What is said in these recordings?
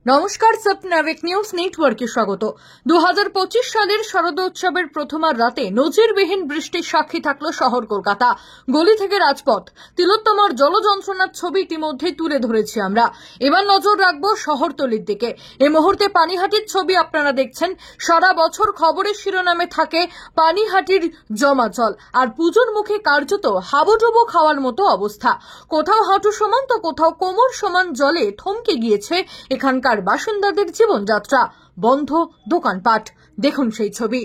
নমস্কার, সপনাভিক নিউজ নেটওয়ার্কে স্বাগত। 2025 সালের শারদোৎসবের প্রথমার রাতে নজিরবিহীন বৃষ্টির সাক্ষী থাকলো শহর কলকাতা। গলি থেকে রাজপথ, তিলোত্তমার জলযন্ত্রণার ছবি ইতিমধ্যে তুলে ধরেছি আমরা। এবার নজর রাখবো শহরতলির দিকে। এই মুহূর্তে পানিহাটির ছবি আপনারা দেখছেন। সারা বছর খবরের শিরোনামে থাকে পানিহাটির জমা জল, আর পুজোর মুখে কার্যত হাবুডুবু খাওয়ার মতো অবস্থা। কোথাও হাঁটু সমান তো কোথাও কোমর সমান জলে থমকে গিয়েছে এখানকার বাসিন্দাদের জীবনযাত্রা। বন্ধ দোকানপাট, দেখুন সেই ছবি।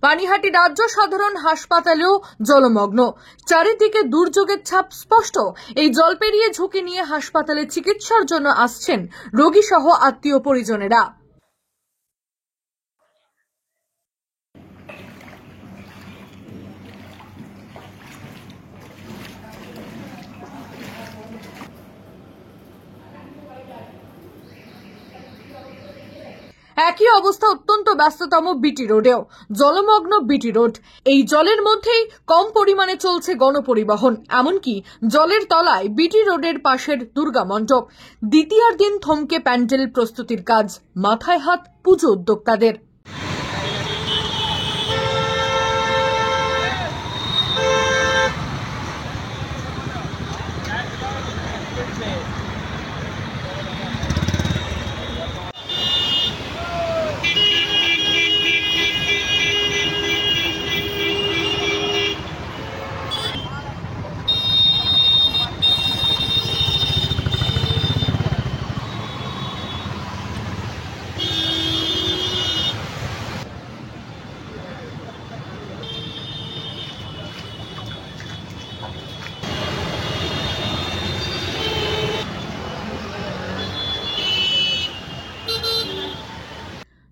পানিহাটি রাজ্য সাধারণ হাসপাতালেও জলমগ্ন, চারিদিকে দুর্যোগের ছাপ স্পষ্ট। এই জল পেরিয়ে ঝুঁকি নিয়ে হাসপাতালে চিকিৎসার জন্য আসছেন রোগী সহ আত্মীয় পরিজনেরা। একই অবস্থা অত্যন্ত ব্যস্ততম বিটি রোডেও। জলমগ্ন বিটি রোড। এই জলের মধ্যেই কম পরিমাণে চলছে গণপরিবহন, এমনকি জলের তলায় বিটি রোডের পাশের দুর্গা মণ্ডপ। দ্বিতীয় দিন থমকে প্যান্ডেল প্রস্তুতির কাজ, মাথায় হাত পুজো উদ্যোক্তাদের।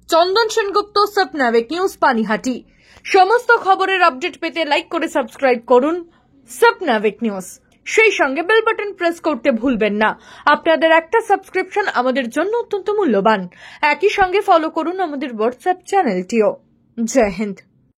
চন্দন সেনগুপ্ত, সপনাভিক নিউজ, পানিহাটি। সমস্ত খবরের আপডেট পেতে লাইক করে সাবস্ক্রাইব করুন সপনাভিক নিউজ। সেই সঙ্গে বেল বাটন প্রেস করতে ভুলবেন না। আপনাদের একটা সাবস্ক্রিপশন আমাদের জন্য অত্যন্ত মূল্যবান। একই সঙ্গে ফলো করুন আমাদের হোয়াটসঅ্যাপ চ্যানেলটিও। জয় হিন্দ।